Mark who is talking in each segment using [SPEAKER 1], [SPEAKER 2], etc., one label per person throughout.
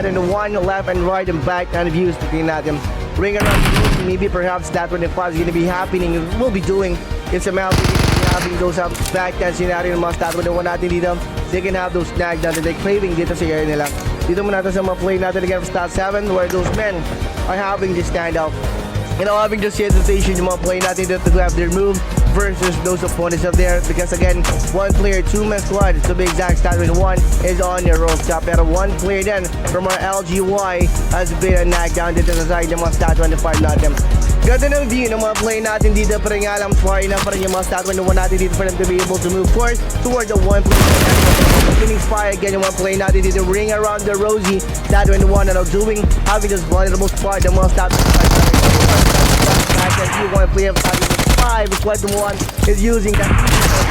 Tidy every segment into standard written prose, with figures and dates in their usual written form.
[SPEAKER 1] slot in the one, left and right and back kind of views. Tingnan natin. Ring around, maybe perhaps that when the fight is going to be happening, we'll be doing. It's a mouth having those back and scenario ng mga stat with the one natin dito. They can have those snag down that they're craving dito sa area nila. Dito muna natin sa mga play natin again for stat 7 where those men are having this standout. You know, having just hesitation yung mga play natin dito to grab their move versus those opponents up there, because again, one player, two-man squad, to be exact, stat with one is on your rooftop. Pero one player then from our LGY has been a knockdown dito sa side ng mga stat 25 natin. Ganda ng view ng mga play natin dito, pero nga alam, sorry na pa rin yung mga stat 21 natin dito for them to be able to move forward toward the one player. Phoenix Fire again yung mga play natin dito, ring around the Rosie, stat 21 that are doing, having this vulnerable spot, the mga stat 25 one player of 5 is what the one is using that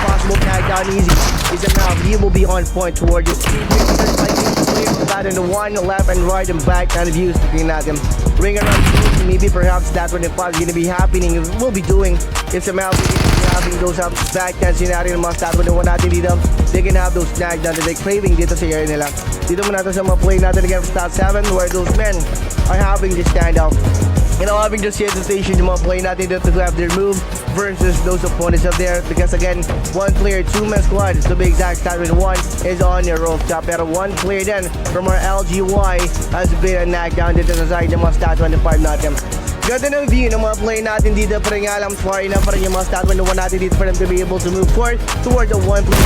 [SPEAKER 1] possible tag down easy. Is a now he will be on point toward it. That in the one, left and right and back kind of views. Tingnan natin. Ring around, maybe perhaps that when the fight is going to be happening, we'll be doing. It's a mouth having those back and scenario ng mga stat with the one natin dito. They can have those snag down that they're craving dito sa area nila. Dito muna natin sa mga play natin again for stat 7 where those men are having this standout. You know, having just hesitation yung mga play natin dito to grab their move versus those opponents up there, because again, one player, two-man squad, to be exact, stat with one is on your rooftop. Pero one player then from our LGY has been a knockdown dito sa side ng mga stat 25 natin. Ganda ng view ng mga play natin dito, pero nga alam, sorry na pa rin yung mga stat 21 natin dito for them to be able to move forward toward the one player.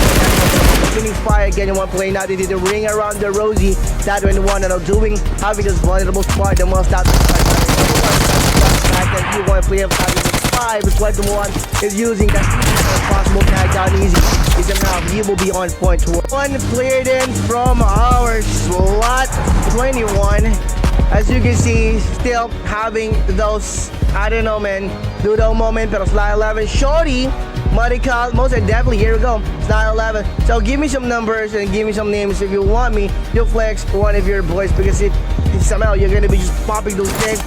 [SPEAKER 1] Phoenix Fire again yung mga play natin dito, ring around the Rosie, stat 21 that are doing, having this vulnerable spot, the mga stat 25 you want to play up 5 is what the one is using that possible tag down easy. Is a now he will be on point to one player then from our slot 21. As you can see, still having those, I don't know man, doodle moment, pero slot 11 Shawty Medical, most definitely, here we go, slot 11. So give me some numbers and give me some names if you want me to flex one of your boys, because somehow you're gonna be just popping those things.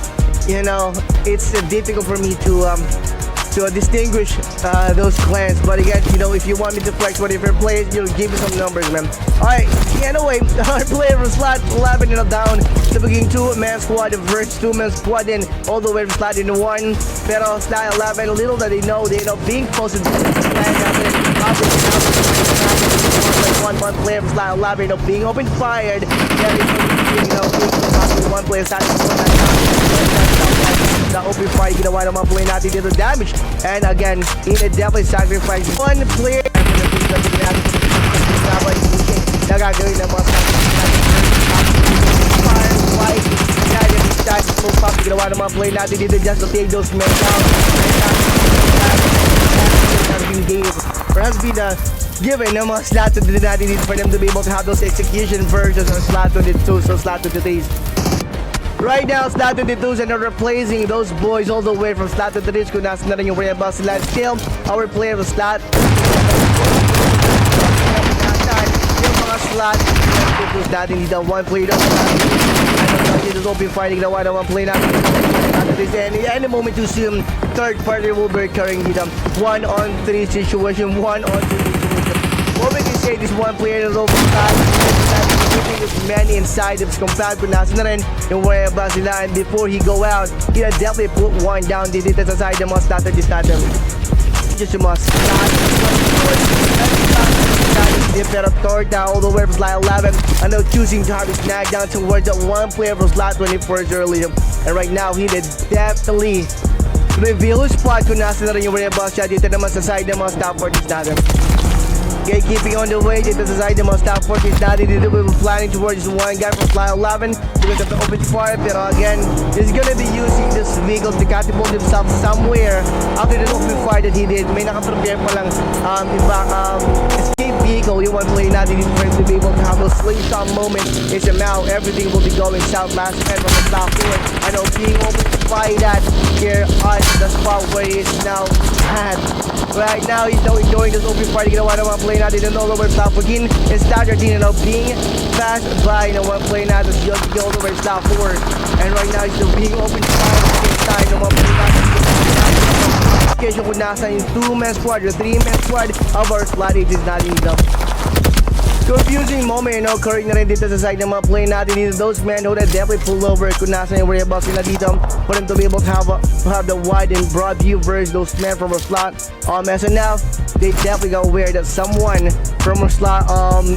[SPEAKER 1] You know, it's difficult for me to distinguish those clans. But again, you know, if you want me to flex one of your players, you'll give me some numbers, man. Alright, anyway, our player from slot 11, you know, down to begin two-man squad versus two-man squad, then all the way from slot in 1. Pero slot 11, little that they know being posted one player from slot 11, being open fired. One player starting the open fight, ginawa ng mga play natin dito damage, and again, definitely sacrifice one player. Nagagawin ng mga fire fight, ginawa ng mga play natin dito just to take those men down. Or has been given ng mga slot to the natin dito for them to be able to have those execution versions of slot 22, so slot 23. Right now, slot 22s and are replacing those boys all the way from slot 23s. Kung nasa na rin yung Real slot, still our player of slot. Yung mga slot 22s natin dito, one player down. This is open fighting na one play natin. Any moment too soon, third party will be occurring dito. 1-on-3 situation, 1-on-2 situation. What we can say, this one player is over man inside of his compound, kung nasa na rin yung whereabouts nila, and before he go out, he'll definitely put one down dito sa side ng mga starter starter. Just yung mga pero torta all the way from slot 11, and now choosing to have his snag down towards that one player from slot 24 earlier, and right now he did definitely reveal his spot kung nasa na rin yung whereabouts siya dito naman sa side ng mga stop parties natin. Okay, keeping on the way dito sa side ng mga stop parties natin dito, we were planning towards one guy from slot 11 because of the open fire, pero again, he's gonna be using this vehicle to catapult himself somewhere after the open fire that he did. May nakaprepare pa lang escape vehicle yung one play natin dito for him to be able to have those slingshot moments. It's now everything will be going south last man from the stop forward. I know being open to fight that here on the spot where he is now at. Right now, he's now enjoying this open fight. Ginawa ng mga play natin in all over stop again. And staggered din now being passed by ng one play natin. He'll go all over stop forward. And right now, he's still being open fight at the same time ng mga play natin. Kung nasa yung 2-man squad or 3-man squad of our slot agents natin dito. Confusing moment, occurring na rin dito sa side ng mga play natin dito. Those men who that definitely pull over kung nasa yung whereabouts nila dito for them to be able to have the wide and broad view versus those men from our slot. As of now, they definitely got aware that someone from our slot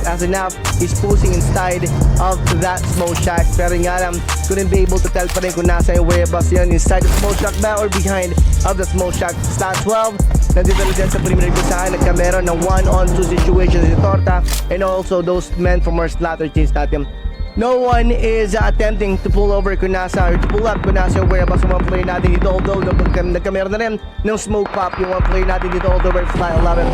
[SPEAKER 1] as of now is posing inside of that smoke shack. Pero nga lang, couldn't be able to tell pa rin kung nasa yung whereabouts yun, inside the smoke shack ba or behind of the smoke shack. Slot 12, nandito rin dyan sa perimeter kung saan nagkamera ng 1-on-2 situation si Torta and also those men from our slot 13 natin. No one is attempting to pull over kung nasa or to pull up kung nasa yung whereabouts ng mga player natin dito, although nagkamera na rin ng smoke pop yung mga player natin dito, although by slot 11.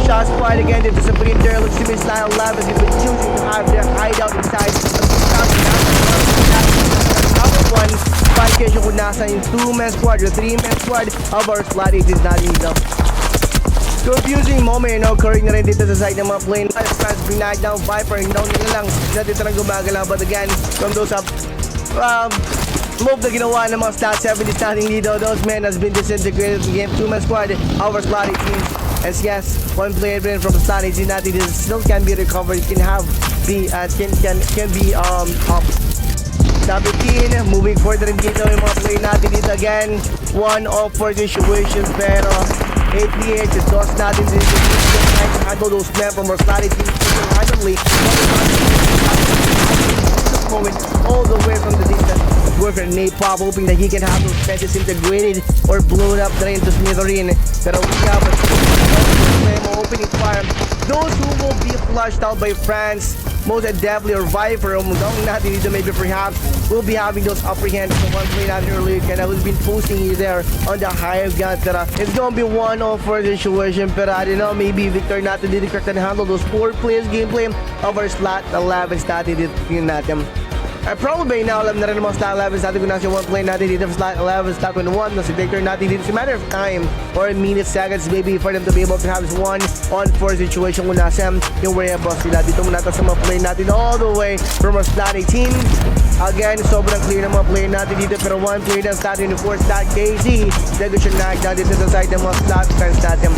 [SPEAKER 1] Shots fired again dito sa perimeter. Looks to be slot 11 is been choosing to have their hideout inside one 5K kung nasa yung 2-man squad or 3-man squad of our slot 8 is not dito. Confusing moment, occurring na rin dito sa side ng mga plane. Fans binack down Viper, down nila lang na dito lang gumagalaw, but again from those up move na ginawa ng mga slot 70 starting dito, those men has been disintegrated in game 2-man squad our slot 18. As yes, one player from the slot 18 natin still can be recovered, can be up. Top 15, moving forward rin dito yung mga play natin dito again. 1-4 situations pero APH is lost natin dito. Trying to handle those men from our slot 18 randomly. Moment all the way from the distance. Boyfriend NEPO hoping that he can have those men disintegrated or blown up na rin to smithereen. Pero we have opening fire. Those who will be flushed out by France, most definitely or Viper, going natin dito maybe perhaps will be having those upper hands. The one play natin earlier who's been posting you there on the higher gun. Pero it's gonna be 1-4 situation. Pero I don't know, maybe Victor natin dito correct and handle those 4 players gameplay of our slot 11 natin dito natin. Probably now alam na rin ng mga slot 11 natin kung nasa 1 play natin dito for slot 11, slot 21, na si Victor natin dito. It's a matter of time or minutes, seconds maybe for them to be able to have this 1-on-4 situation kung nasa yung whereabouts nila. Dito muna ito sa mga play natin all the way from our slot 18. Again, sobrang clear ng mga player natin dito pero one player na slot 24, slot KZ. Dito siya knockdown dito sa side ng mga slot fans natin.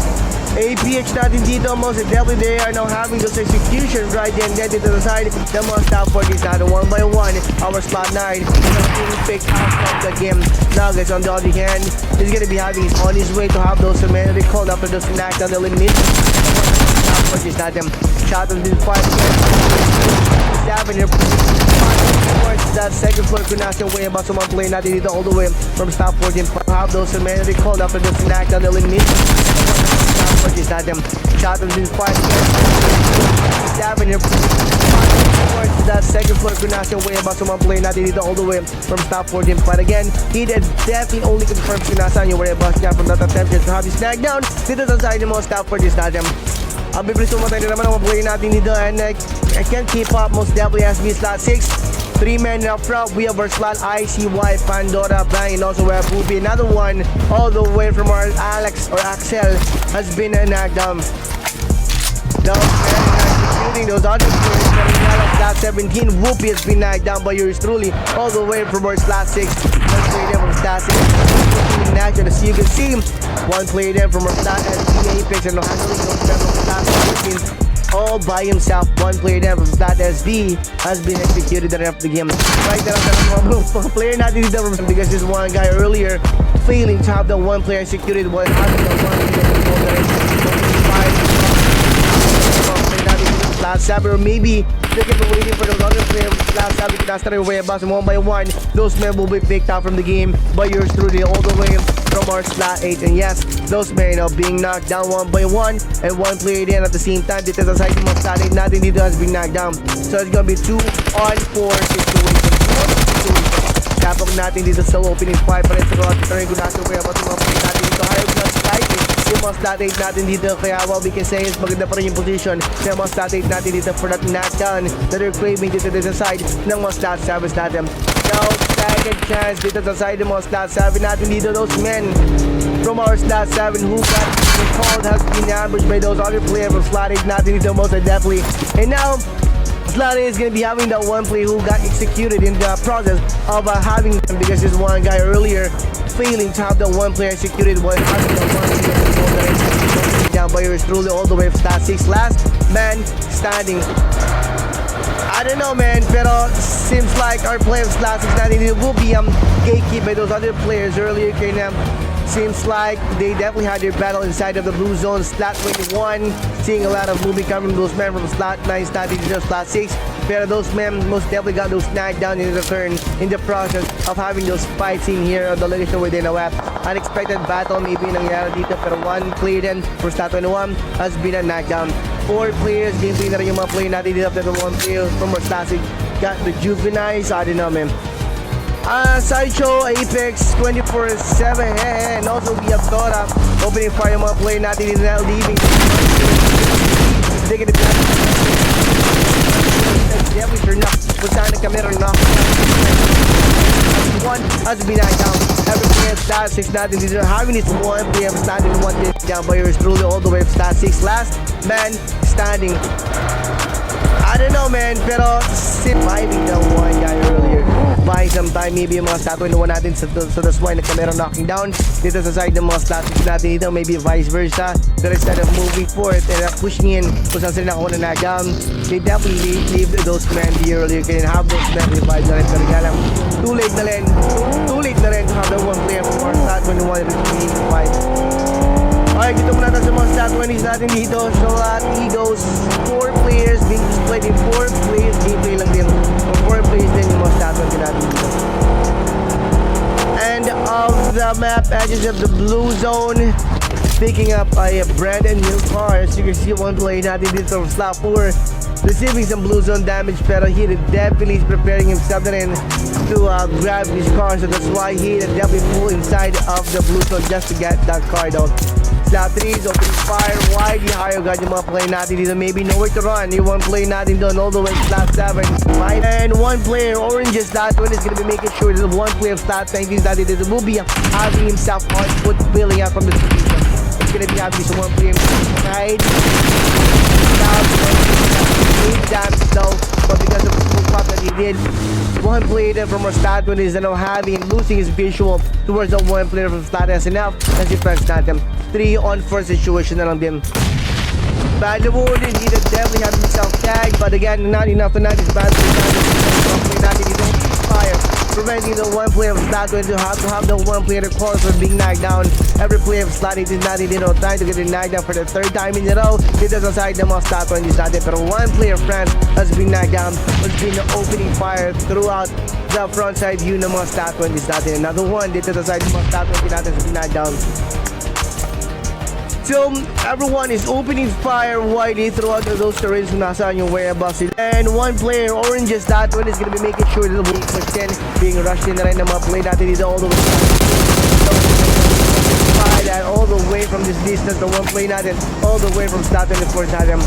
[SPEAKER 1] APH natin dito, most definitely they are now having those executions right then dito sa side. The mga top 40 is now 1 by 1. Our slot 9 is being picked out of the game. Nuggets on the other hand is going to be having on his way to have those humanity called after the knockdown elimination. Top 40 is not them. Shot of this 5 that second floor kung nasa yung way about sa mga play natin dito all the way from stop 14 have those humanity called after the knockdown elimination. Is not them. Shot of this 5 that second floor kung nasa yung way about sa mga play natin dito all the way from stop 14. But again, he did definitely only confirm kung nasa yung way about niya from that attempt to have his knockdown dito sa side ng mga stop 14 is not them. Ang bibilis umatay na naman ang mga play natin dito and I can't keep up most definitely as we slot 6. 3 men up front, we have our slot ICY, Pandora, Bang, and also we have Bubi. Another one all the way from our Alex or Axel has been knocked down. Executing those other players coming out of slot 17. Whoopi has been knocked down by yours truly all the way from our slot 6. One player there from slot 6. Action, as you can see, one player there from our slot SB Apex and handling those men from slot 14. All by himself, one player there from slot SB has been executed at the end of the game. Right now, the player not dito because this one guy earlier failing to have the one player executed while having the one player slot 7 or maybe they can be waiting for those other players slot 7 to start away about one by one. Those men will be picked out from the game by yours truly all the way from our slot 8. And yes, those men are being knocked down 1 by 1 and one player then at the same time dito sa side ng mga slot 8 natin dito has been knocked down. So it's gonna be 2-on-4 situation. Tapos natin dito sa opening 5 pa rin sa mga turn kung nasa way about yung mga player natin dito. Higher blood slightly yung mga slot 8 natin dito kaya what we can say is maganda pa rin yung position ng mga slot 8 natin dito for that knockdown that they're craving dito sa side ng mga slot 7 natin. Now, second chance dito sa side ng mga slot 7 natin dito. Those men from our slot 7 who got called has been ambushed by those other players from slot 8 natin dito most definitely. And now, slot 8 is going to be having that one player who got executed in the process of having them because this one guy earlier failing to have the one player executed while having the one player down by yours truly all the way from slot 6. Last man standing don't know, man, pero seems like our playoffs last is natin will be gatekept by those other players earlier. Kaya seems like they definitely had their battle inside of the blue zone. Slot 21, seeing a lot of movement coming from those men from slot 9, slot 8, slot 6. Pero those men most definitely got those snagged down in return in the process of having those fights in here on the location where they now have. Unexpected battle maybe nangyari dito, pero one player din for slot 21 has been a knockdown. 4 players, gameplay na rin yung mga player natin dito after the 1 player from our classic got the juveniles. I don't know, man. Sideshow, Apex, 24/7, and also we have Dora opening fire yung mga player natin dito na leaving. Taking the back. Definitely sure enough. Kung saan nagkamera na. One has been knocked down. Every player of stat 6 natin dito. Having this one player standing, one down by yours truly all the way of stat 6. Last man standing. I don't know, man, pero surviving the one guy earlier. Buying some time, maybe yung mga stat 21 natin, so that's why nagkamera knocking down dito sa side ng mga stat natin dito, maybe vice versa. Pero instead of moving forward and pushing in kung saan sila nakuha na knockdown, they definitely leave those men be earlier. Kaya have those men revive na rin. Pero nga lang, too late na rin to have the one player for stat 21 to revive. Alright, dito muna natin sa mga stat 20s natin dito. Shawty goes 4 players being displayed in 4 players. Gameplay lang din. 4 players din yung mga stat 20 natin dito. And of the map edges of the blue zone, picking up a brand new car. As you can see, one player natin dito from slot 4 receiving some blue zone damage, pero he definitely is preparing himself na rin to grab his car. So that's why he definitely pull inside of the blue zone just to get that car down. Slot 3 is opening fire widely higher agad yung mga play natin dito. Maybe nowhere to run. Yung one play natin doon all the way to slot 7. And one player, orange slot 1 is going to be making sure that the one player of slot 19 natin dito will be having himself on foot building out from the position. It's going to be having this one player right. Damage though, but because of the full pop that he did, one player from our stat 1 is now having losing his visual towards the one player from stat S enough as he pressed natin. 3 on 4 situation na lang din. Bad wounded, he definitely have himself tagged, but again, not enough to not his bad natin dito. Fire, preventing the one player of slot 1 to have the one player calls for being knocked down. Every player of slot 8 is not trying to get it knocked down for the 3rd time in a row. Dito sa side ng mga slot 1 is natin, pero one player friend has been knocked down, has been opening fire throughout the front side view ng mga slot 1 is natin. Another one dito sa side ng mga slot 1 natin has been knocked down. So everyone is opening fire widely throughout those terrains kung nasaan yung whereabouts sila. And one player, orange that one is gonna be making sure that the weak percent being rushed in na rin ng mga play natin dito all the way. That all the way from this distance, the one play natin all the way from stat 24 natin.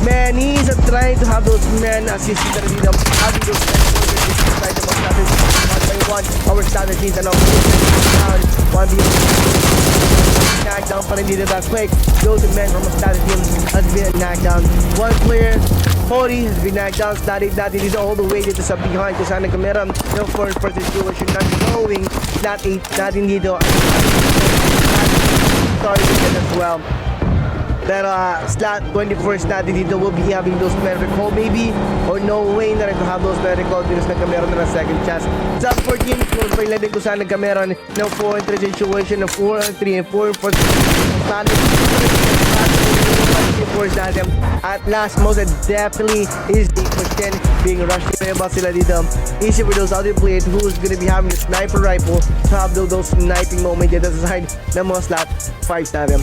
[SPEAKER 1] Man, he's trying to have those men assisting na rin dito, having those men for the distance side ng mga stat 1 our stat teams and down 1v knocked down pa rin dito that quick. Those men from a status team has been knocked down. One player, 40 has been knocked down. Static natin dito all the way dito sa behind kung saan nagkamera. No first situation not knowing that 8 natin dito. Sorry to get as well. Pero slot 24 natin dito will be having those men recall maybe or no way na rin to have those men recall dito sa nagkamera na ng second chance. Sa 14, close by lang din kung saan nagkamera ng 4 3 situation ng 4 3 and 4 for natin. At last, most definitely is the question being rushed by about sila dito. Easy for those other players who's gonna be having a sniper rifle to have those sniping moment dito sa side ng mga slot 5 natin.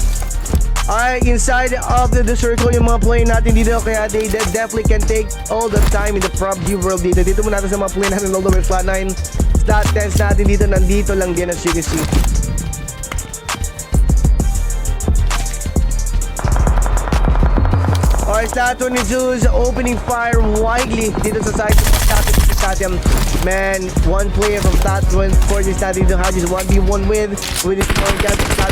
[SPEAKER 1] Alright, inside of the circle yung mga play natin dito, kaya they definitely can take all the time in the PUBG world dito. Dito muna natin sa mga play natin all the way flat 9. Slot 10s natin dito, nandito lang din as you can see. Alright, slot 22 is opening fire widely dito sa side ng mga stadium. Man, one player from slot 24 is natin dito, how just 1v1 with his point gas slot.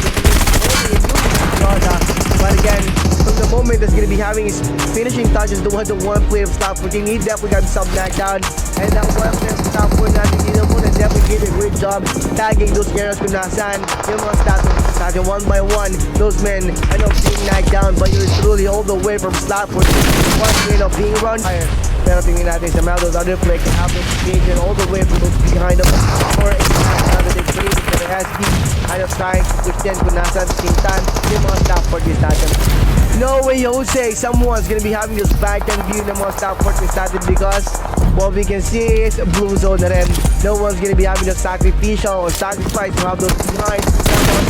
[SPEAKER 1] But again, from the moment that's going to be having his finishing touches, the one player of slot 14, he definitely got himself knocked down. And that one player of slot 14 natin dito muna definitely did a great job tagging those areas kung nasaan yung mga stats one by one. Those men end up being knocked down, but you're truly all the way from slot 14. One player of being run. Pero tingnan natin sa Maldo's other play can have those engagement all the way from those behind them. Or another they created for the SD. Kind of trying to push them kung nasa the same time. They must stop for this natin. No way, Jose. Someone's gonna be having this back end view na must stop for this natin because what we can see is blue zone na rin. No one's gonna be having the sacrificial or sacrifice to have those behind.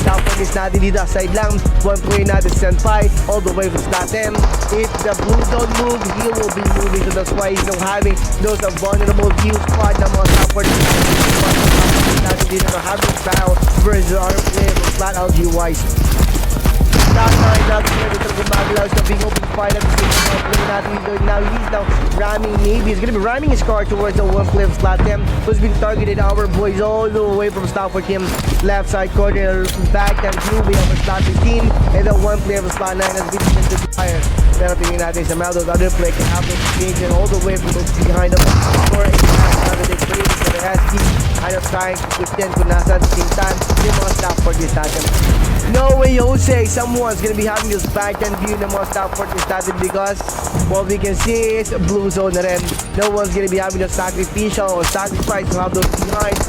[SPEAKER 1] Stop for this natin dito side lang. One play natin senpai all the way from slot M. If the blue zone move, he will be moving, so that's why he's not having those vulnerable view spot na mga stop for this natin dito na having foul versus our player from flat LG wise. That time natin here dito gumagalaw sa big open fight at the same time play natin dito. Now he's now ramming, maybe he's gonna be ramming his car towards the one play of slot M who's been targeted our boys all the way from stop for him. Left side corner, back and through we have a slot 15 and the one play of slot 9 has been into the fire. Pero tingnan natin sa Maldo's other play can have the engagement all the way from those behind them. Or another they created for the SD. Kind of trying to push them kung nasa the same time. They must stop for this natin. No way, Jose. Someone's gonna be having this back end view na must stop for this natin because what we can see is blue zone na rin. No one's gonna be having the sacrificial or sacrifice to have those behind.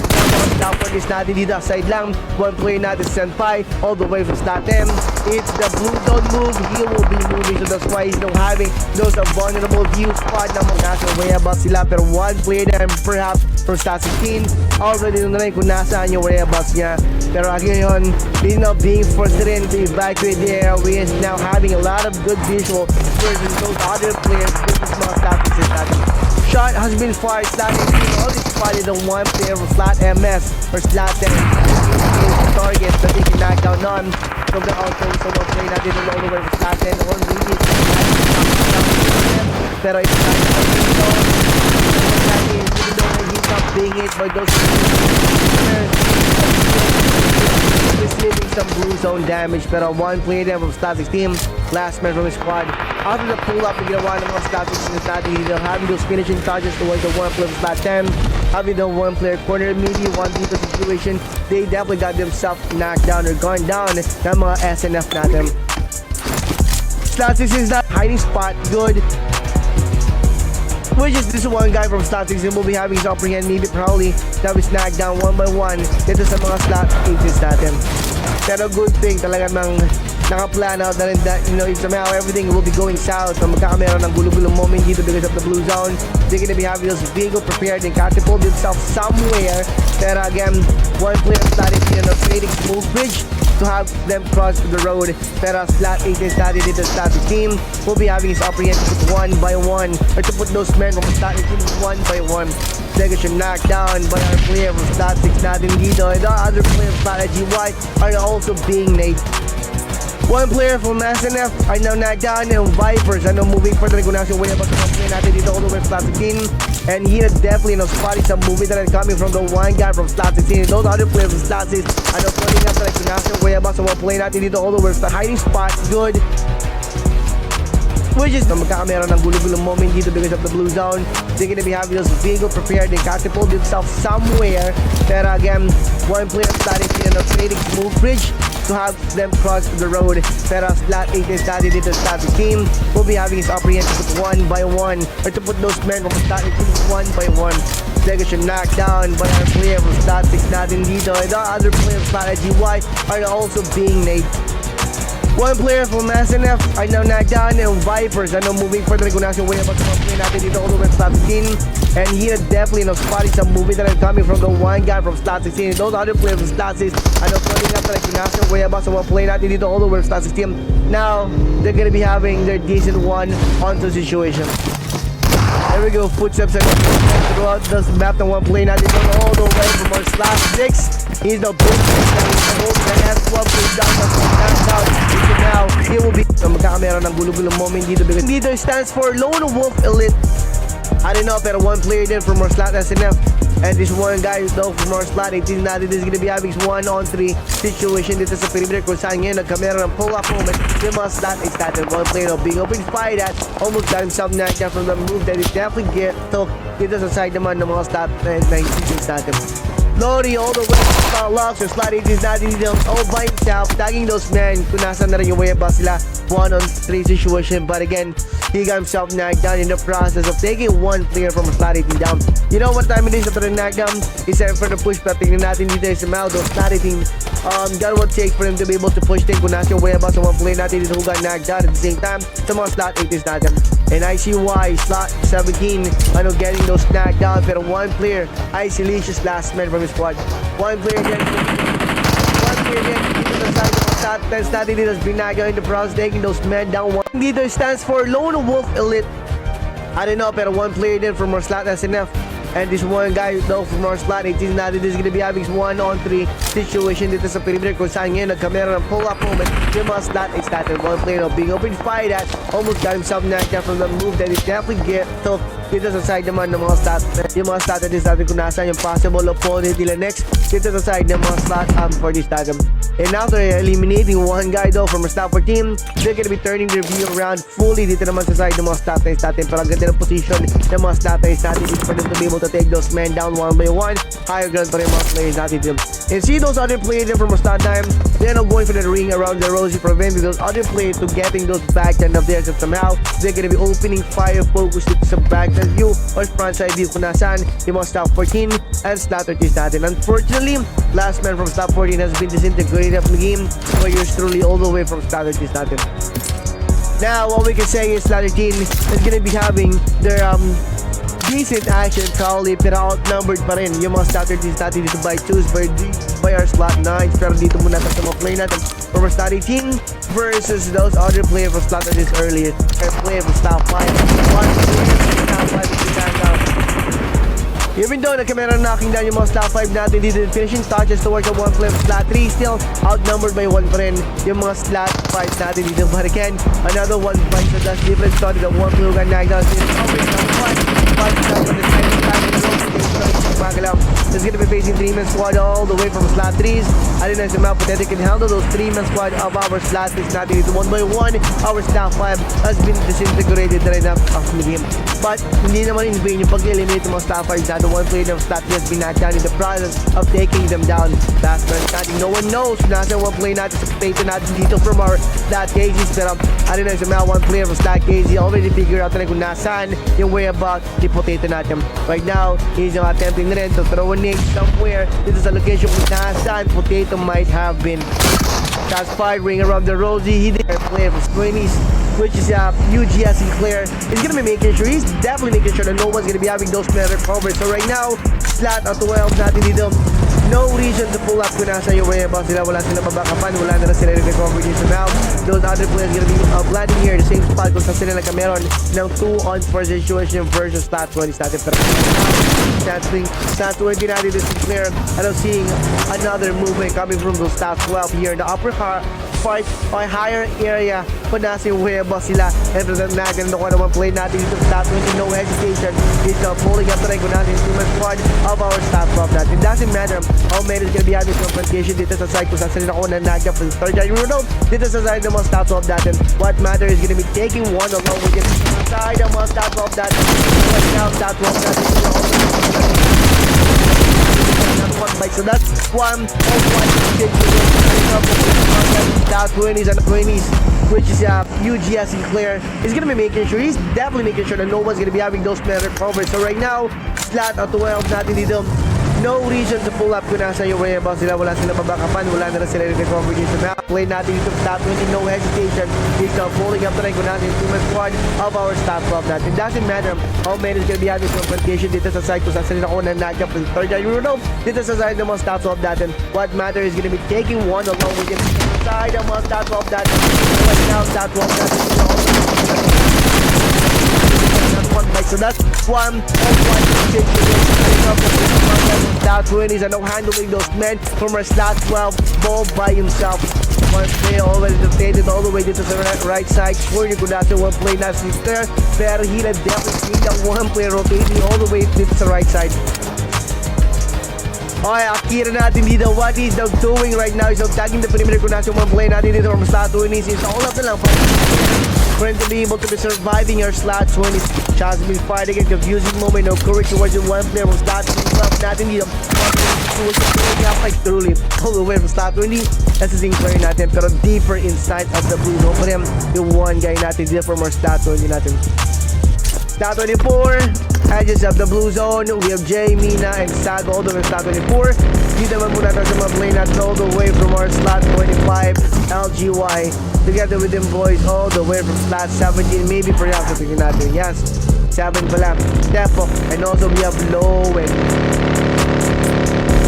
[SPEAKER 1] Stop for this natin dito side lang. One play natin senpai all the way from slot M. It's the blue zone move, he will be moving, so that's why he's not having those vulnerable view spot na mga nasa whereabouts sila. Pero one play na perhaps from slot 16 already na rin kung nasaan yung whereabouts niya. Pero ngayon he's not being forced rin to evacuate the area. We is now having a lot of good visual versus those other players with the small stoppages natin. Shot has been fired, slot 18, all this spotted the one player from slot MS or slot 10 target that they can knock down on. So the also so much play natin all the way from slot 10 or maybe pero it's not he's not being hit by those receiving some blue zone damage. Pero one play there from slot 16, last man from his squad. After the pull-up na ginawa ng mga slot 16 natin, having those finishing touches towards the one player from slot 10, having the one player corner, maybe one dito situation, they definitely got themselves knocked down or gone down ng mga SNF natin. Slot 16 is not hiding spot, good. Which is this one guy from slot 16 will be having his upper hand, maybe probably that was knocked down one by one dito sa mga slot 18 natin. Pero good thing talaga ng naka-plan out na rin that, you know, if somehow everything will be going south na magkakameron ng gulo-gulong moment dito because of the blue zone, they're gonna be having those vehicle prepared and catapult themselves somewhere. Pero again, one player slot 18 and creating smooth bridge to have them cross the road. Pero slot 18 started dito slot 15 will be having his upper hand to put one by one or to put those men from slot 18 one by one. They get knocked down by our player from slot 6 natin dito, and the other player from slot GY are also being nade. One player from SNF are now knocked down and Vipers are now moving further kung nasa way about the play natin dito all the way from slot 16. And he is definitely spotting some movement that is coming from the one guy from slot 16. Those other players from slot 6 are now putting up like kung nasa way about the play natin dito all the way from hiding spot, good. Which is na magkakameron ng gulo-gulong moment dito because of the blue zone. They're gonna be having those vehicle prepared and catapult themselves somewhere. Pero again, one player started in a creating smooth bridge to have them cross the road. Pero slot 18 started dito slot 16 will be having his upper hand to put one by one or to put those men from slot 18 one by one. They get knocked down by our player from slot 6 natin dito, and the other player from slot GY are also being nade. One player from SNF are now knocked down and Vipers are now moving further kung nasa way about the play natin dito all the way from slot 16. And he is definitely spotting some movement that is coming from the one guy from slot 16. Those other players from slot 6 are now putting up like kung nasa way about the play natin dito all the way from slot 16. Now, they're gonna be having their decent one onto situation. There we go, footsteps are throughout this map ng one play natin all the way from our slot 6. He's the big the S12 down now. He will be magkakameron ng gulo-gulong moment dito because dito stands for Lone Wolf Elite. I don't know, pero one player din from our slot SNF. And this one guy though from our slot 18 natin is gonna be having 1-on-3 situation dito sa perimeter kung saan ngayon nagkamera ng pull-up moment. Yung mga slot is natin one player now being open fire that almost got himself knocked down from the move that he definitely get took dito sa side naman ng mga slot 19 natin. Lodi all the way to Star Locks. So slot 18 natin dito all by himself. Tagging those men. Kung nasa na rin yung way ba sila 1-on-3 situation. But again, he got himself knocked down in the process of taking one player from slot 18 down. You know what time it is after the knockdown? He's set for the push. Pero tingnan natin dito sa Maldo. Slot 18. Got what it takes for him to be able to push things. Kung nasa yung way ba sa one player natin dito who got knocked down at the same time. Sa mga slot 18 natin. And I see why slot 17 getting those knocked down. Pero one player, Isolicious last man from his squad. One player again. Dito sa side ng slot 10 natin dito has been knocked down in the process, taking those men down. One dito stands for Lone Wolf Elite. I don't know, pero one player din from our slot SNF. And this one guy though from our slot 18 natin is gonna be having 1-on-3 situation dito sa perimeter kung saan ngayon nagkamera ng pull-up moment yung mga slot 8 natin. One player being open fight that almost got himself knocked down from the move that is definitely get tough dito sa side naman ng mga slot. Yung mga slot natin natin kung nasaan yung possible opponent nila next dito sa side ng mga slot for this time. And after eliminating one guy though from our slot 14, they're gonna be turning their view around fully dito naman sa side ng mga slot natin. Pero ang ganda ng position ng mga slot natin is for them to be able to take those men down one by one. Higher ground pa rin mga players natin. And see those other players from our slot time, they're not going for the ring around the Rosie, preventing those other players to getting those backhand of theirs. And somehow, they're gonna be opening fire focus dito sa backhand view or frontside view kung nasaan yung mga slot 14 and slot 13 natin. Unfortunately, last man from slot 14 has been disintegrated from the game. So yours truly all the way from slot 13 natin. Now, what we can say is slot 13 is gonna be having their decent action probably, pero outnumbered pa rin yung mga slot 13 natin dito by 2s by our slot 9s. Pero dito muna sa mga play natin from our slot 18 versus those other players from slot 13 earlier. Player from slot 5. One player from slot 5 is even though nagkamera knocking down yung mga slot 5 natin dito, finishing touches towards the one player from slot 3, still outnumbered by 1 pa rin yung mga slot 5 natin dito. But again, another one bites so that's different story. The one player got knocked down. It's gonna be facing 3-man squad all the way from slot 3s. I don't know if the map that they can handle those 3-man squad of our slot 3s natin dito. 1 by 1, our slot 5 has been disintegrated na rin of the game. But hindi naman in vain yung pag-eliminate ng mga slot 5 natin. One player of slot 3 has been knocked down in the process of taking them down. Last man natin, no one knows nasa one player natin sa potato natin dito from our slot cases. Pero I don't know if the map one player from slot case already figured out na kung nasaan yung whereabout the potato natin. Right now, he's attempting rin to throw a nade somewhere dito sa location kung nasaan potato might have been. Shots fired ring around the Rosie. He did player from 20s, which is 𝐂𝐄𝐋𝐄𝐒. He's gonna be making sure, he's definitely making sure that no one's gonna be having those men recovered. So right now, slot at 12 natin dito. No reason to pull up kung nasa yung whereabouts sila. Wala sila mabakapan, wala na sila recover dito now. Those other players gonna be landing here the same spot kung saan sila nagkameron ng 2-on-4 situation versus slot 20 natin. Pero slot 20 natin this player, and I'm seeing another movement coming from those slot 12 here in the upper part or higher area kung nasa yung whereabouts sila. And for the natin na kung naman play natin dito sa slot 20, no hesitation. He's pulling up the rin kung natin yung squad of our slot 12 natin. It doesn't matter how many is gonna be having confrontation dito sa side kung saan sila ako na nagka for the third time. You know, dito sa side ng mga slot 12 natin. What matter is gonna be taking one along with it. Side ng mga slot 12 natin. Right now, slot 12 natin. So that's one slot 20s and 20s, which is 𝐂𝐄𝐋𝐄𝐒. He's gonna be making sure, he's definitely making sure that no one's gonna be having those men recovered. So right now, slot at 12 natin dito. No reason to pull up kung nasa yung whereabouts sila. Wala sila mabakapan, wala na sila recover dito. Now, play natin dito sa slot 20, no hesitation. He's pulling up the rin kung natin yung team squad of our slot 12 natin. It doesn't matter how many is gonna be having confrontation dito sa side kung saan sila ako na nagka for the third time. You know, dito sa side ng mga slot 12 natin. What matter is gonna be taking one along with it. Side ng mga slot 12 natin. Right now, slot 12 natin. So that's one slot 20s and now handling those men from our slot 12 ball by himself. One play already rotated all the way dito sa right side. Sure, kung nasa one play na si there, pero he had definitely seen that one play rotating all the way dito sa right side. Okay, Akira natin dito. What he's doing right now is tagging the perimeter kung nasa one play natin dito from slot 20s. It's all up na lang. for him to be able to be surviving your slot 20. Shots been fired again, confusing moment, no courage towards the one player from slot 12. Natin dito, like truly all the way from slot 20. That's the thing player natin, pero deeper inside of the blue. No pa rin yung one guy natin dito from our slot 20 natin. Slot 24, edges of the blue zone. We have Jay, Mina, and Sag all the way slot 24. Dito naman muna tayo sa mga play natin all the way from our slot 25. LGY together with them boys all the way from slot 17. Maybe perhaps tingin natin. Yes, 7 pala. NEPO, and also we have Lowen.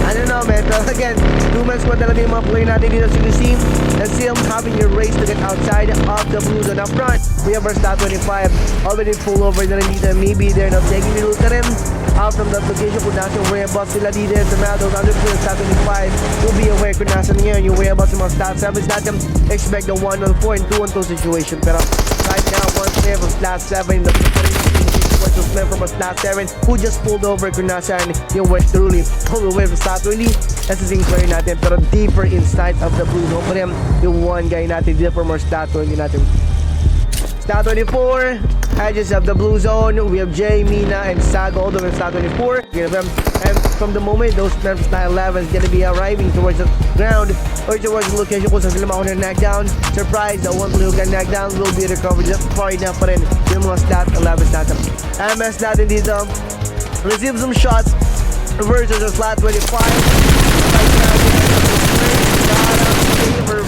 [SPEAKER 1] I don't know, man, but again, 2-man squad talaga yung mga play natin dito sa team. And still having your race to get outside of the blue zone. Up front, we have our slot 25 already full over na rin dito. Maybe they're not taking the route na rin out from that location kung nasa yung whereabouts sila dito. The Mados under the slot 25 will be aware kung nasa ngayon yung whereabouts ng mga slot 7. Natin expect the 1-on-4 and 2-on-2 situation. Pero right now, one player from slot 7 in the preparation from a slot 7 who just pulled over kung nasaan yung West truly all the way from slot 20. That's the thing player natin, pero deeper inside of the blue. No pa rin yung one guy natin dito from our slot 20 natin. Slot 24, edges of the blue zone. We have Jay, Mina, and Sag all the way from slot 24. And from the moment those men from slot 11 is gonna be arriving towards the ground or towards the location kung saan sila makuha na knockdown. Surprise, the one player who got knocked down will be recovered. Far enough pa rin yung mga slot 11 natin. MS natin dito, receive some shots versus the slot 25.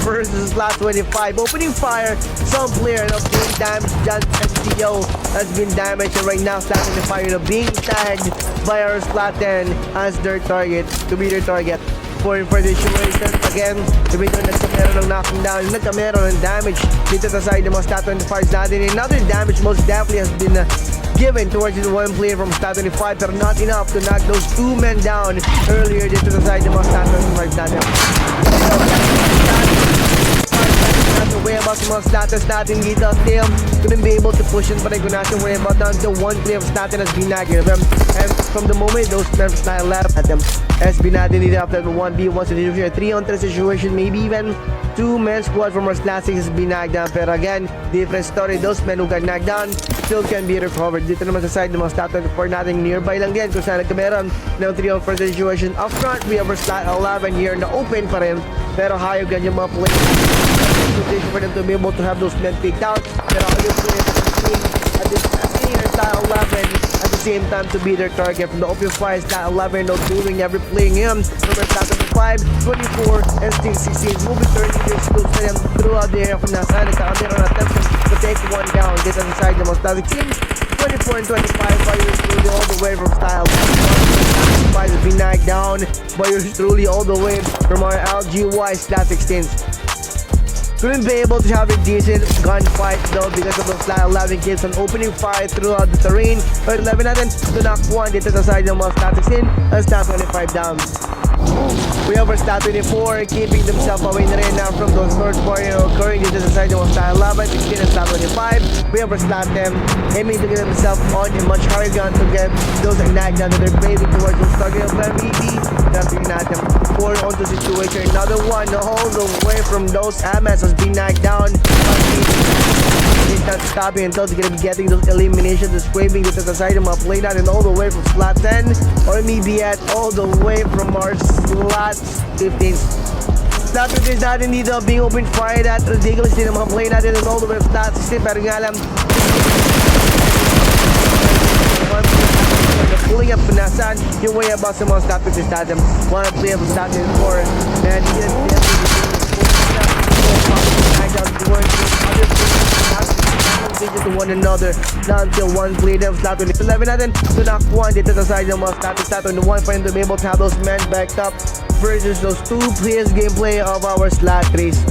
[SPEAKER 1] Versus slot 25, opening fire, some player of being damaged. John STO has been damaged, and right now slot 25 being tagged by our slot 10 as their target, to be their target for the situation. Again, dito nagkamera ng knocking down, nagkamera ng damage dito sa side ng mga slot 25 natin. Another damage most definitely has been given towards the one player from slot 25, but not enough to knock those 2 men down earlier dito sa side ng mga slot 25 natin. Whereabouts yung mga status natin dito. Still, couldn't be able to push in pa rin kung nasa whereabouts until one player of status has been nagging them. And from the moment, those members na left at them. SB natin dito after the 1v1 situation, a 3-on-3 situation, maybe even 2-man squad from our slot 6 has been nagged down. Pero again, different story. Those men who got nagged down still can be recovered. Dito naman sa side ng mga slot 24 natin, nearby lang din kung saan nagkameron ng 3-on-4 situation. Up front, we have our slot 11 here na open pa rin. Pero hayog yan yung mga players for them to be able to have those men picked out. Pero all yung players at this slot 11 at the same time to be their target from the open fire. Slot 11 no doing every playing him from the slot 5, 24 and still 16 will be turning their skills to them throughout the area from nasaan nagkakamera on attempts to take one down. Dito sa side ng mga slot 16, 24 and 25 fires truly all the way from style. Has been knocked down by yours truly all the way from our LGY slot 16. Couldn't be able to have a decent gunfight though because of the slot 11 kills on opening fire throughout the terrain. But 11 natin to knock one dito sa side ng mga slot 16 and slot 25 down. We have our slot 24 keeping themselves away na rin now from those north party occurring dito sa side ng mga slot 11, 16 and slot 25. We have our slot 10 aiming to get themselves on a much higher gun to get those knocked down that they're paving towards those target of MVP. Nothing natin 4 onto situation. Another one all the way from those MS has been knocked down. He's not stopping until he's gonna be getting those eliminations. The scraping dito sa side of mga play natin all the way from slot 10 or maybe at all the way from our slot 15. Slot 15 natin dito being open fire at ridiculous din ang mga play natin and all the way from slot 16. Pero nga alam pulling up nasaan yung whereabouts sa mga slot 15 natin. Wanna play up slot 4 and he is to one another not until one play them slot 11 natin to knock one dito sa side ng mga slot 1 for him to be able to have those men backed up versus those 2 players gameplay of our slot 3s.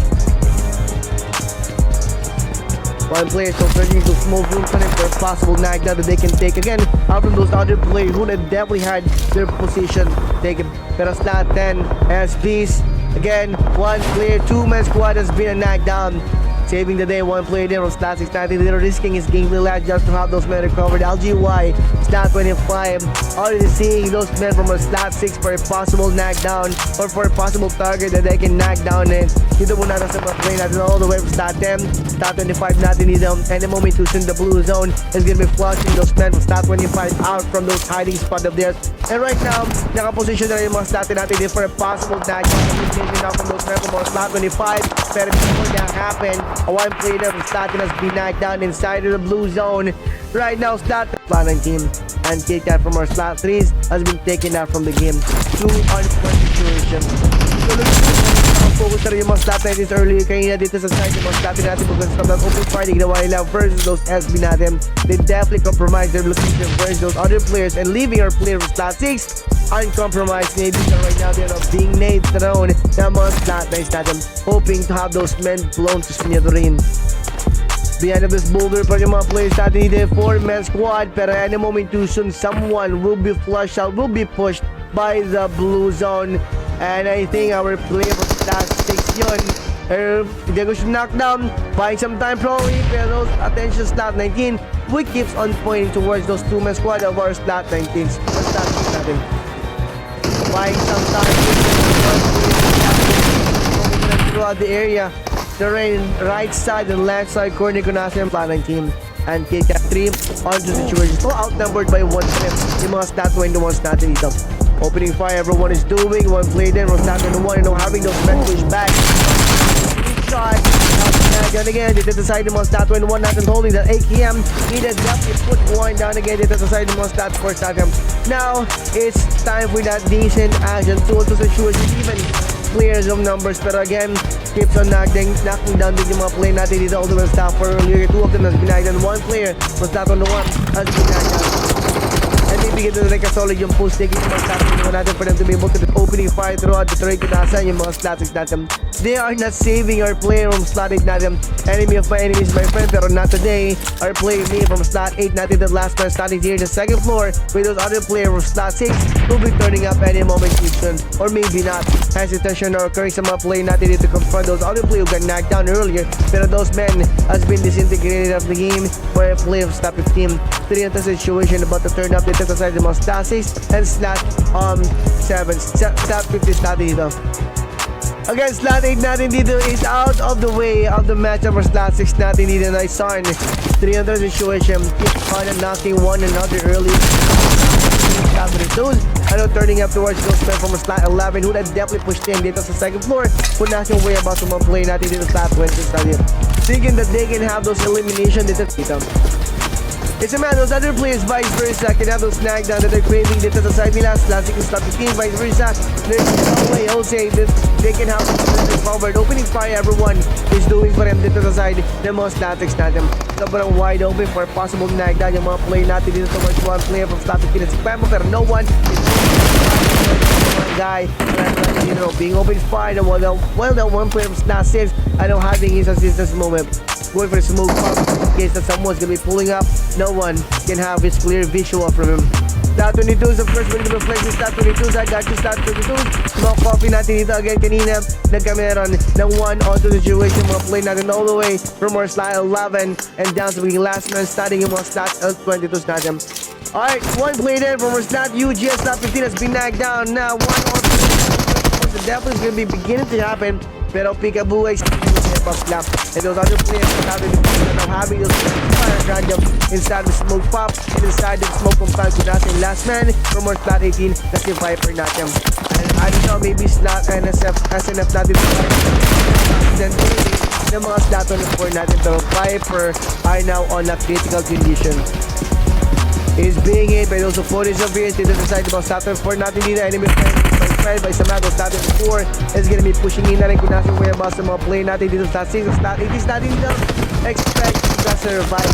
[SPEAKER 1] One player still searching to small room for a possible knockdown that they can take again out from those other players who definitely had their position taken. Pero slot 10 SBs again, one player, 2-man squad has been a knockdown. saving the day. One player there from Slat 6 natin dito, risking his game lag just to have those men recovered. LGY, Slat 25, already seeing those men from a Slat 6 for a possible knockdown or for a possible target that they can knock down. And dito muna natin sa mga play natin all the way from Slat 10, Slat 25 natin dito. Any moment to in the blue zone is gonna be flushing those men from Slat 25 out from those hiding spot of theirs. And right now, nakaposition na rin yung mga Slat natin dito for a possible knockdown. Now from those men from Slat 25, pero before that happened, a one player from Slat has been knocked down inside of the blue zone. Right now, Slat 19 and 𝐂𝐄𝐋 from our Slat 3s has been taken out from the game. Two unfortunate situation. Focus na rin yung mga Slat 19s earlier kanina dito sa side yung mga Slat natin because from that open fight ginawa nila versus those SB natin. They definitely compromised their location versus those other players and leaving our player from Slat 6 uncompromised. Maybe right now they're being nade thrown ng mga Slat 9s natin, hoping to have those men blown to smithereens. Behind of this boulder pa yung mga players natin dito, 4-man squad, pero any moment too soon someone will be flushed out, will be pushed by the blue zone. And I think our player from Slat 6 yun. They go to knockdown, buying some time probably, pero those attention Slat 19, we keeps on pointing towards those 2-man squad of our Slat 19s. Slat 6 natin. Buying some time throughout the area. The right side and left side corner ko nasa yung Slat 19 and 𝐂𝐄𝐋 3 onto the situation. So outnumbered by 1 step yung mga Slat 21s natin dito. Opening fire, everyone is doing. One play then from Slat 21 and having those men push back. Shot. Down again, dito sa side ng mga Slat 21 natin holding that 𝐂𝐄𝐋. He did definitely put one down again dito sa side ng mga Slat 4 natin. Now, it's time for that decent action tool to situation even players of numbers, pero again keeps on knocking down din yung mga play natin dito all the way Slat 4 earlier. 2 of them has been knocked down, 1 player was Slat 1 has been knocked down. And maybe ganito na rin kasolid yung post taking yung mga Slat natin for them to be able to opening fire throughout the turret kinasan yung mga Slat 6 natin. They are not saving our player from Slat 8 natin. Enemy of my enemy is my friend, pero not today. Our player me from Slat 8 natin, the last man standing here in the second floor with those other player from Slat 6 will be turning up any moment soon, or maybe not. Hesitation or occurring sa mga play natin dito to confront those other players who got knocked down earlier, pero those men has been disintegrated of the game for a play of Slat 15. 3 into situation about to turn up dito sa side ng mga Slat 6 and Slat 7. Slat 50 Slat dito. Again, Slat 8 natin dito is out of the way of the matchup for Slat 6 natin dito. Nice on 3 under situation, keep on knocking one another early. Turning up towards those men from Slat 11 who had definitely pushed in dito sa second floor. Kung nasa yung way about sa mga play natin dito sa Slat 20 natin, thinking that they can have those elimination dito. It's a man, those other players vice versa can have those snag down that they're craving dito sa side nila. Slat 6 and Slat 15 vice versa. There's no way Jose that they can have this forward. Opening fire, everyone is doing for them dito sa side ng mga Slat 6 natin. Sobrang wide open for possible nag down yung mga play natin dito towards one player from Slat 15 and spam, pero no one is guy, you know, being open fire. Well, that one player from Slat 6, I know having his assistance moment. Going for a smoke pop in case that someone's gonna be pulling up. No one can have his clear visual from him. Slat 22 is the first one to reflect in Slat 22. I got you Slat 22. Smoke coffee natin dito again kanina. Nagkameron ng 1 onto the situation. Mga play natin all the way from our Slat 11 and down to being last man starting yung mga Slat 22 natin. Alright, one play there from our Slat UG. Slat 15 has been knocked down. Now, 1 onto the devil is gonna be beginning to happen. Pero Peekaboo ay slap. And those other players are having those fire random inside the smoke pop and inside the smoke compound ko natin. Last man from our Slat 18 na si Viper natin. And I don't know, maybe Slat SNF natin ng mga Slat 24 natin, pero Viper are now on a critical condition. Is being hit by those opponents of his dito sa side ng mga Slat 24 natin dito. Enemy by Samago. Slat 4 is gonna be pushing in na rin kung nasa yung whereabouts sa mga play natin dito sa Slat 6. Slat 8 is natin dito. Expect to survive.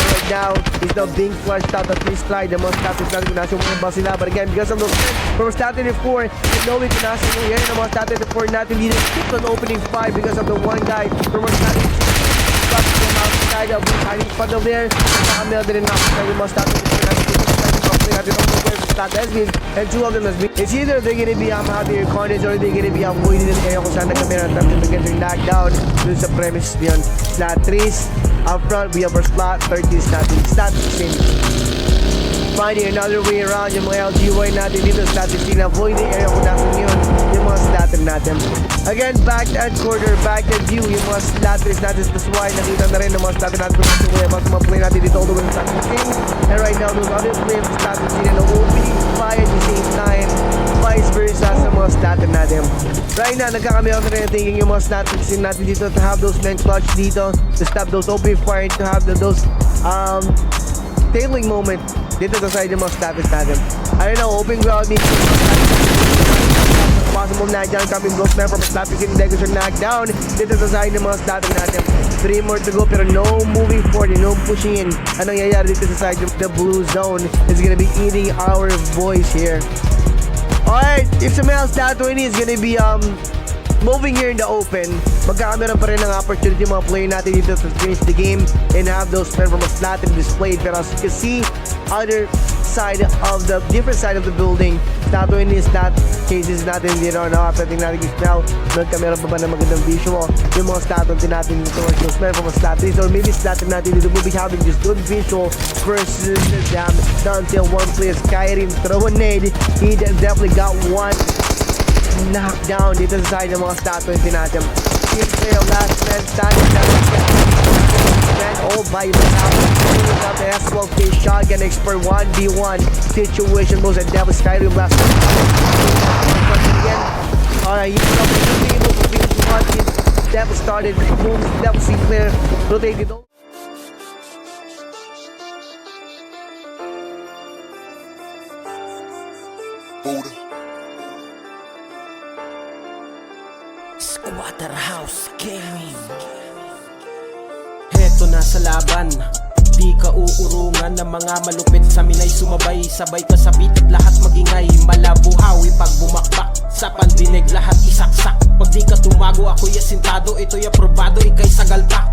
[SPEAKER 1] Right now, he's now being flushed out of his slide. The mga Slat 6 natin kung nasa yung whereabouts sila. But again, because of those from Slat 4, and knowing kung nasa yung area ng mga Slat 4 natin dito, keeps on opening 5 because of the one guy from our Slat 6. Outside of the hiding spot over there. Nakamil din na yung mga Slat 4 natin dito. natin ang players that has been, and two of them has been. It's either they're gonna be out here carnage or they're gonna be avoiding it kaya kung saan nagkamera ng time to get their knockdown dun sa premise yun. Slot 3s, up front, we have our slot 30s natin. Slot 16. Finding another way around yung mga LGY natin dito. Slot 16, avoiding area kung natin yun. Yung mga slot natin. Again, back and quarter, back and view. Yung mga slot 3s natin sa why nakita na rin ng mga slot natin kung natin mga play natin dito all the way sa slot 16. And right now, those other players sa slot 16 and will be fired at the same time. Vice versa sa mga slot natin. Right now, nagkakami ako na rin thinking yung mga slot 16 natin dito to have those men clutch dito to stop those open fire, to have those tailing moment dito sa side ng mga status natin. I don't know, open ground means possible knockdown coming close man from status in Degus are knocked down dito sa side ng mga status natin. 3 more to go pero no moving forward, no pushing in. Anong nangyayari dito sa side of the blue zone is gonna be eating our voice here. Alright, if some else that 20 is gonna be moving here in the open, magkakameron pa rin ng opportunity mga player natin dito to finish the game and have those men from a slot and displayed. Pero as you can see, other side of the different side of the building, statue in this slot cases natin dito na ating natin yung smell. Magkameron pa ba ng magandang visual yung mga statue natin towards those men from a slot 3 or maybe slot natin dito will be having just good visual versus them until one player Skyrim throw a nade. He definitely got one knockdown dito sa side ng mga statue natin. Team player last man standing down all by himself. Got the S12K shotgun expert 1v1 situation moves and Devil Skyrim last again. Alright, he's able to finish one. Devil started moves, Devil Sinclair rotated over.
[SPEAKER 2] Squatter House Gaming. Heto na sa laban, di ka uurungan ng mga malupit sa minay sumabay. Sabay ka sa beat at lahat magingay. Malabuhawi pag bumakbak, sa pandinig lahat isaksak. Pag di ka tumago ako'y asintado, ito'y aprobado, ika'y sagalpak.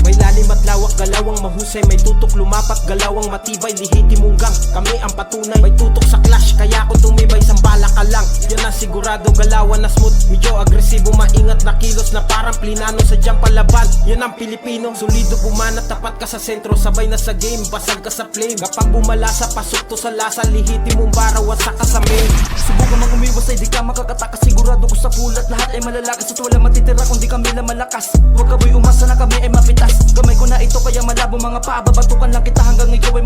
[SPEAKER 2] May lalim at lawak, galawang mahusay. May tutok lumapat, galawang matibay. Lihiti munggang, kami ang patunay. May tutok sa clash, kaya ako tumibay. Sambala ka lang, yan na sigurado. Galawan na smooth, medyo agresibo. Maingat na kilos na parang plinano. Sadyang palaban, yan ang Pilipino. Solido bumanat, tapat ka sa sentro. Sabay na sa game, basag ka sa flame. Kapag bumalasa, pasok to sa lasa. Lihiti mong bara, wasak ka sa main.
[SPEAKER 3] Subukan mang umiwas ay di ka makakataka. Sigurado ko sa pulat, lahat ay malalakas. At wala matitira kung di kami lang malakas. Huwag ka boy umasa na kami ay mapitas. Gamay ko na ito kaya malabo mga paa. Babatukan lang kita hanggang ikaw ay